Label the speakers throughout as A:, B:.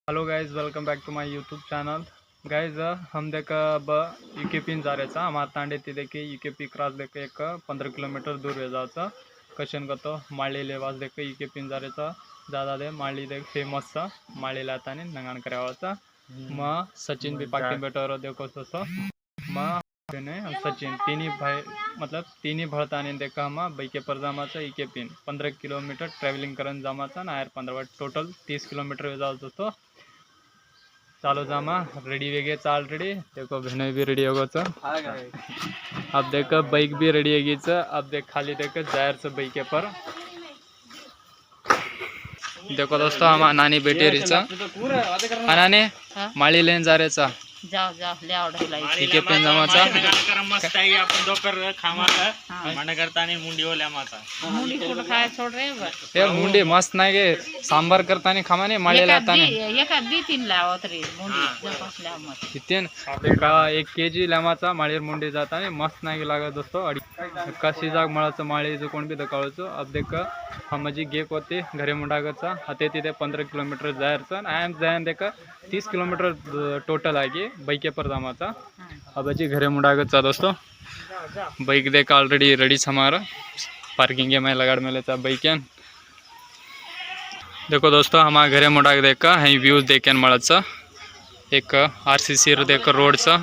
A: Hello guys, welcome back to my YouTube channel. Guys हम देख अब यूके पिन जा रहे हमारे तांडे ती देखे यूके पी क्रॉस देखे एक 15 किलोमीटर दूर वे जायचं कशन गतो माळी लेवास देखे यूके पिन जा रहे ज़्यादा दे माळी देख फेमस सा माळी लाता नंगान करावाचा म सचिन भी पाकी बेटर देखो तो सचिन तीन भाई मतलब तीन भळतानी देखा हम बैके पर जामाचा यूके पिन 15 किलोमीटर ट्रॅव्हलिंग करन जामाचा ना यार 15 टोटल 30 किलोमीटर वे जात होतो। चालो जामा रेडी वेगे ऑलरेडी देखो बहने भी रेडी होगो तो अब देखो बाइक भी रेडी होगी अब देख खाली देखो जायर से बाइक पर देखो दोस्तों हम नानी बेटी रिचा नानी माळी लेन जा रे चा
B: जाओ जाओ ले आओ
A: यूके पिन जामाचा
C: मस्त आहे आपण दोपर खामाचा मन करता आणि मुंडी ओल्या माचा
B: मुंडी कोण खाय सोड रे
A: हे मुंडी मस्त नाही गे सांबार करतानी खामाने माळी लातानी
B: एका दी तीन लावत रे मुंडी जपास लाव मत
A: कितेन एका 1 केजी लामाचा माळीर मुंडी जातानी मस्त नाही लागत दोस्तों कशी जाग मळाचं माळी जो कोण बी दकाळचं अब देख हमजी गेक होते घरे मुंडागचा हते तिथे 15 किलोमीटर जायरचं आय एम जायन देख 30 किलोमीटर टोटल आहे बाइके पर जामाचा अब जी घरे मुंडागचा दोस्तों बाइक देख ऑलरेडी रेडी हमारा पार्किंग में लगाड़ में लेता बाइक देखो दोस्तों हमारे घरे मुंडाग देखा है व्यूज देखें मळाचं एक आरसीसी देख रोडचा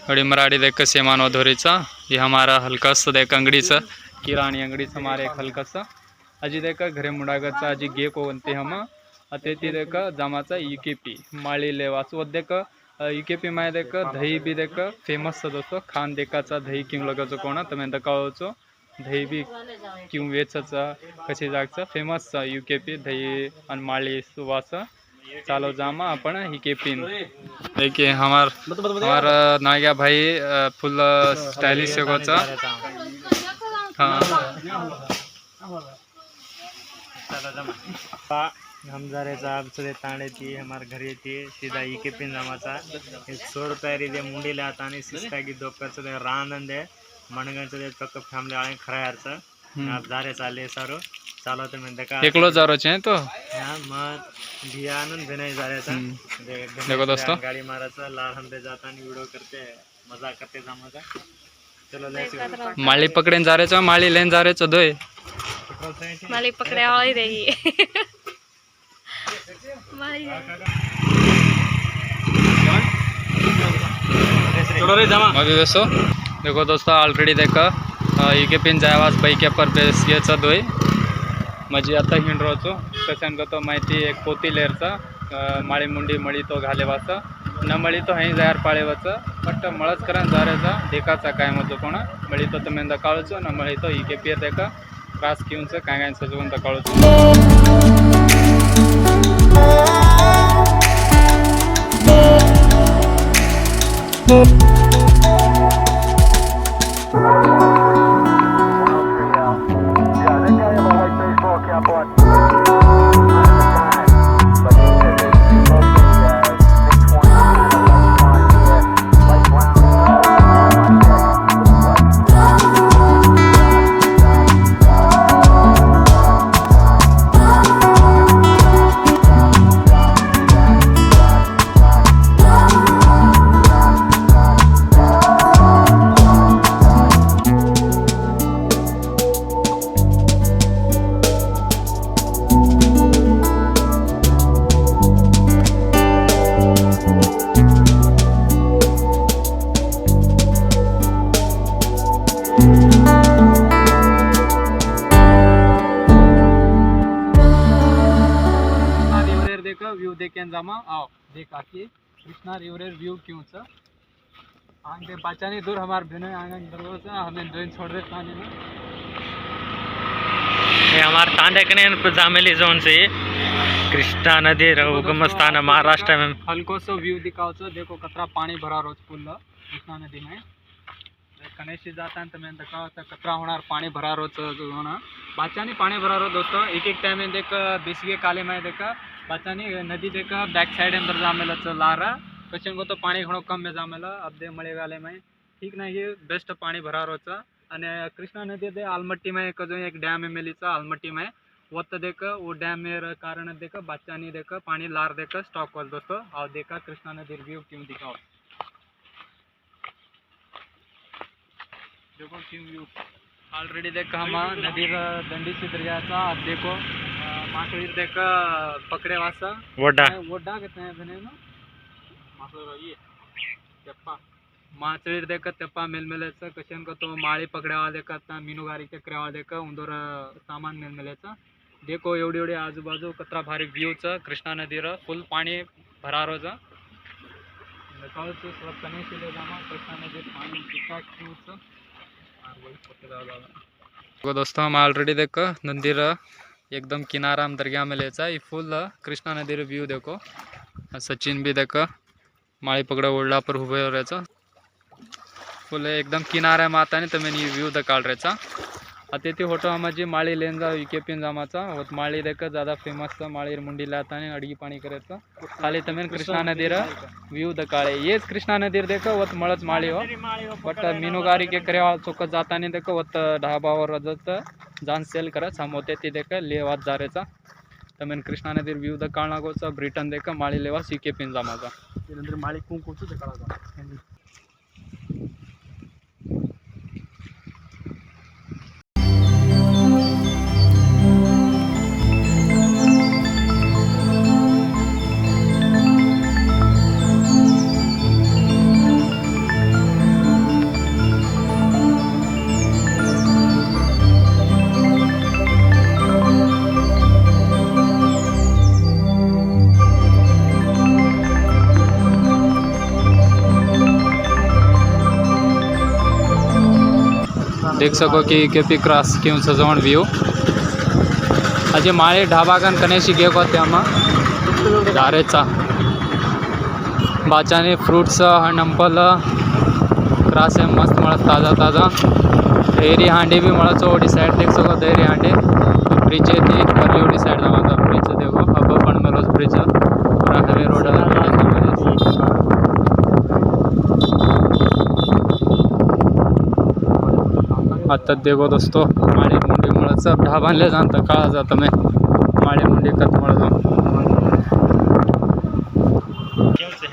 A: बड़ी मराठी देख सेमान वधोरीचा ये हमारा हल्का सा देख अंगड़ीचा किराणी अंगड़ीचा हमारे एक हल्का सा अजी देखा घरे मुंडागचा अजी गे को बनते हम अतिथि देख जामाचा यूकेपी माळी लेवास व देख यूकेपी माय देख दही भी देख फेमस दोस्तों खान देखाचा दही क्यों लगाचो कोणा तुम्हें दकावचो दही भी क्यों वेचाचा कशी जागचा फेमस यूकेपी दही आणि माळी सुवास चालो जामा अपन यूकेपी देखिए हमारा नाग्या भाई फुल स्टाइलिश होगा हाँ
C: हम जा रहे साहब से तांडे थी हमारे घर थी सीधा ईके पिन जमाचा 100 रुपये रिदे मुंडी लाता आणि सिस्टागी दोकर से रानंद है मनगन से पक्क फैमिली आए खरायारचा आप जा रहे चाले सारो चालो तो मैं देखा
A: एकलो जा रहे हैं तो
C: हां मत भियानन भेने जा रहे था
A: देखो दोस्तों
C: गाड़ी माराचा लाल हंबे जाता आणि वीडियो करते मजा करते जमाचा चलो ले
A: माळी पकड़े जा रहे माळी लेन जा रहे दोय
B: माली पकड़े वाली रही
A: अभी दोस्तों देखो दोस्तों ऑलरेडी देखा यूके पिन जायवास बाइक पर बेस घ्यायचा दोय मजी आता हिंडरोचो कशान तो माहिती एक पोती लेरचा माळी मुंडी मळी तो घालेवाचा न मळी तो हई जायर पाळेवाचा बट मळच करा जाऱ्याचा देखाचा काय मजो कोणा मळी तो तुम्ही दकाळचो न मळी तो यूके पी देखा क्रॉस घेऊन काय काय सजवून दकाळचो व्यू देखें जामा आओ देखा कि कृष्णा रिवर व्यू क्यों सा आगे बचानी दूर हमारे बिना आंगन दरवाजा हमें दोइन छोड़ दे पानी में
C: ये हमारे तांडे कने जामेली जोन से कृष्णा नदी उगम स्थान महाराष्ट्र में
A: हल्को सो व्यू दिखाओ तो देखो कतरा पानी भरा रोज पुल कृष्णा नदी में कनेशी जाता है तो मैं दिखाओ तो कतरा होना पानी भरा रोज होना बाचानी पानी भरा रो दोस्तों एक टाइम में देख बेसिगे काले में देखा बाचानी नदी देखा बैक साइड अंदर जामेला लारा क्वेश्चन को तो पानी घणो कम में जामेला अब दे मळे वाले में ठीक नहीं है बेस्ट पानी भरा रोचा અને કૃષ્ણા નદી આલમટ્ટીમાં એક ડેમ એમેલી છે આલમટ્ટીમાં ಒತ್ತ ದೇಕ वो डैम मेर कारण देख बच्चानी देख पानी लार देख स्टॉक वाल दोस्तों और देखा कृष्णा नदी व्यू क्यों दिखाओ देखो क्यों व्यू ऑलरेडी देखा हम नदी दंडी से दरियाचा अब देखो मासळी देख पकड़े वासा
C: वड्डा
A: वड्डा कहते हैं धने ना मासळी ये तेप्पा मासळी देख तेप्पा मेलमेलेचं कशन का तो माळी पकड्यावा देखा मीनुगारी के क्रेवा देखा उंदर सामान मेलमेलेचं देखो एवढी एवढी आजूबाजू कतरा भारी व्ह्यूचं कृष्णा नदीर फुल पाणी भरारोचं कृष्णा नदी पाणी दोस्तों हम ऑलरेडी देखो नदीर एकदम किनारा हम दरगाह में लेचा ये फुल कृष्णा नदीर व्यू देखो सचिन भी देखो माळी पकड़ा ओढला पर उभे राहायचं फुल एकदम किनाऱ्या माताने तुम्ही व्यू दकाळ राहायचा आता ते फोटो आमाची माळी लेंजा विकेपिन जामाचा होत माळी देख ज़्यादा फेमस माळी मुंडीला आताने अडगी पाणी करायचं खाली तुम्ही कृष्णा नदीर व्यू दकाळे येच कृष्णा नदीर देख वत मळच माळी हो बट मीनुगारिके करेवा चोकत जाताने देख वत ढाबावर रजत जान सेल करत हम होते ती देख लेवात जारेचा तुम्ही कृष्णा नदीर व्यू दकाळ नागोचा ब्रिटन देख माळी लेवा विकेपिन जामाचा
C: त्यानंतर माळी कुंकूचं दकाळाचा
A: देख सको कि केपी क्रॉस क्यों सजवण व्यू अजे माळे ढाबागन कनेशी गेक होते आम धारेचा बाचाने फ्रूट्स हंपल क्रॉस है मस्त मळत ताजा ताजा दहेरी हांडी भी मळत ओडी साइड देख सको दहेरी हांडी ब्रिज है ती परली ओडी साइड जावा ब्रिज देखो अब पण मेलोस ब्रिज पूरा हाईवे रोड आता देखो दोस्तों माळी मुंडी मळच ढाबांले जात काळा जात मैं माळी मुंडी कत मळ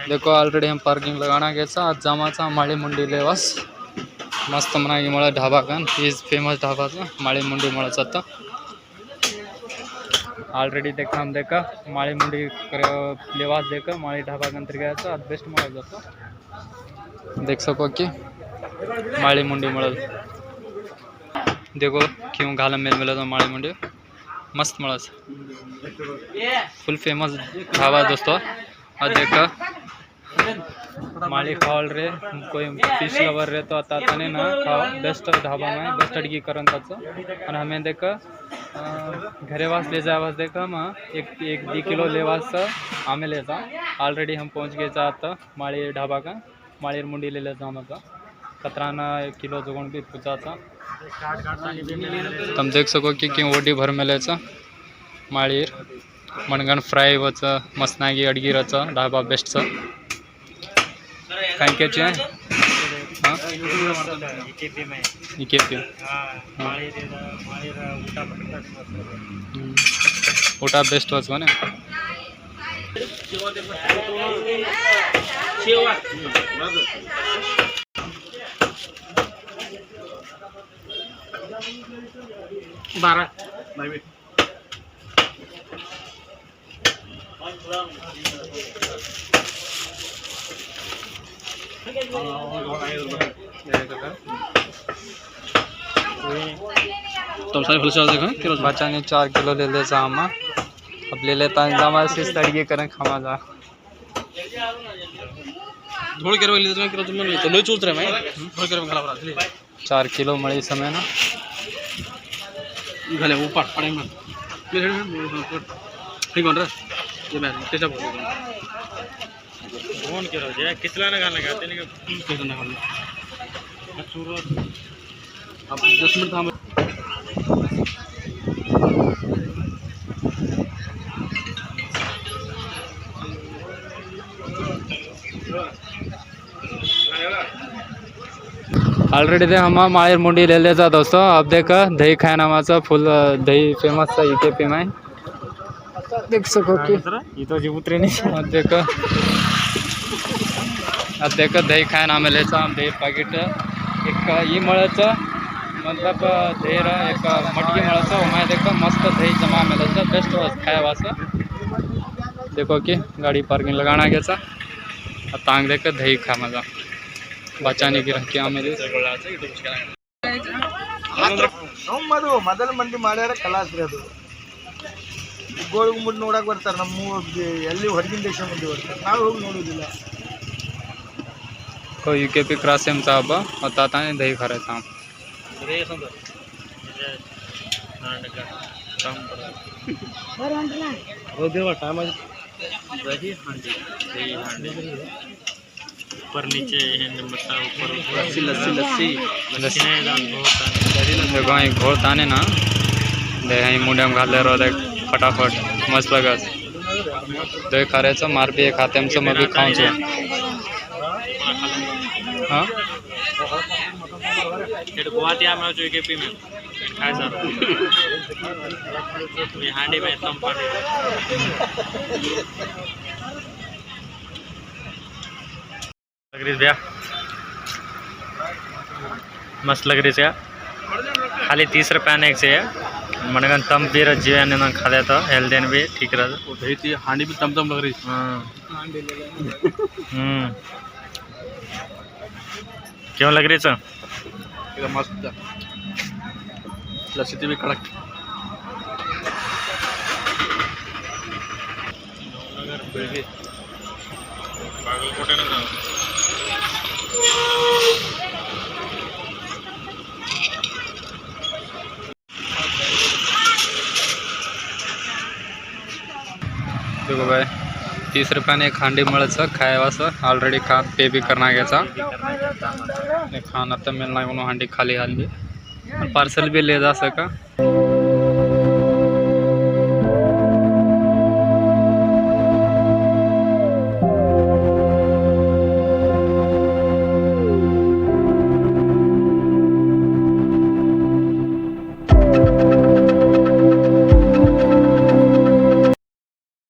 A: देखो ऑलरेडी हम पार्किंग लगाना गया आज जामाचा माळी मुंडी लेवास मस्त मनागी मळ ढाबा कान इज फेमस ढाबा माळी मुंडी मळच आता ऑलरेडी देखा हम देखा माळी मुंडी लेवास देखा माळी ढाबा कान तर गया बेस्ट मळ जातो देख सको कि माळी मुंडी मळ देखो क्यों घालम मेल मिला तो माड़ी मुंडी मस्त मळस फुल फेमस ढाबा दोस्तों और देखा माड़ी खावल रे कोई फिश लवर रे तो आता नहीं ना खाओ बेस्ट ढाबा में बेस्ट अड़गी करन और हमें देखा घरे वास ले जावास देखा हम एक 2 किलो लेवास आमे ले जा ऑलरेडी हम पहुंच गए जाता माड़ी ढाबा का माड़ी मुंडी ले जाना कतराना 1 किलो जोगण भी पूछाचा तुम देख सको कि क्यों ओडी भर मेलेचा माळीर मणगण फ्राय वच मसनागी अडगीरच ढाबा बेस्टच थँक्यूचे हां इकेपी ऊटा बेस्ट वच ना बारा
C: तुम सारे फल से देखो
A: बच्चा ने 4 किलो ले ले हम अब ले लेता जामा से तड़िए करें खामा जा
C: थोड़ी केरो ले तो केरो तुम तो लो चूस रहे मैं थोड़ी केरो खला बरा
A: 4 किलो मड़ी समय ना
C: घाले ऊपर पड़े मत मेरे ठीक बन रहा ये मैं तेजा बोल फोन करो जे कितना ना गाना गाते नहीं कितना ना गाना सूरत अब 10 मिनट हम
A: ऑलरेडी ते हम माळेर मुंडी ले लेता दोस्तों. अब देख दही खाय नावाचं फुल दही फेमस इके में देख सको की
C: इथं जी उतरे नाही.
A: अब देख दही खाय ना मेलेचा दही पाकिट एक ही मळाचं मतलब देर एक मटकी मळाचं ओमाय देख मस्त दही जमा मेलेचा बेस्ट खाय वाचं. देखो कि गाड़ी पार्किंग लगाना गया तांग देख दही खा मजा बचाने की रखी आमेಲೆ
D: ನಮ್ಮದು ಮೊದಲ ಮಂದಿ ಮಾಡ್ಯಾರ ಕಲಾಸ್ರಿ ಅದು ಗೋಳ ಗುಮ್ಮಟ್ ನೋಡಕ್ ಬರ್ತಾರೆ. ನಮ್ಮ ಎಲ್ಲಿ ಹೊರಗಿನ ದೇಶ ಮಂದಿ ಬರ್ತಾರೆ, ನಾವು ಹೋಗಿ ನೋಡೋದಿಲ್ಲ.
A: को यूकेपी क्रॉस एम साहब बताता है दही खा रहे था
C: ऊपर नीचे ऊपर लस्सी लस्सी लस्सी
A: देखो ही घोल ताने ना दे ही मुंडे में घाले रो देख फटाफट मस्त लगस दही खा रहे मार भी खाते हम सब मैं भी खाऊं छे. हाँ
C: गुवाहाटी आम जो केपी में खाए सर हांडी में एकदम पानी लग रही भैया मस्त लग रही है. खाली 30 रुपयाने एक से मनगन तम भी जीवन खाते तो हेल्थ भी ठीक रहे. हांडी भी तम लग रही. क्यों लग रही है मस्त लस्सी भी कड़क.
A: देखो भाई 30 रुपयाने एक हांडी मळाचं खायवाचं ऑलरेडी खा पे भी करना घ्यायचा खाना तर मिळणार म्हणून हांडी खाली हल्ली पार्सल भी ले जा सका.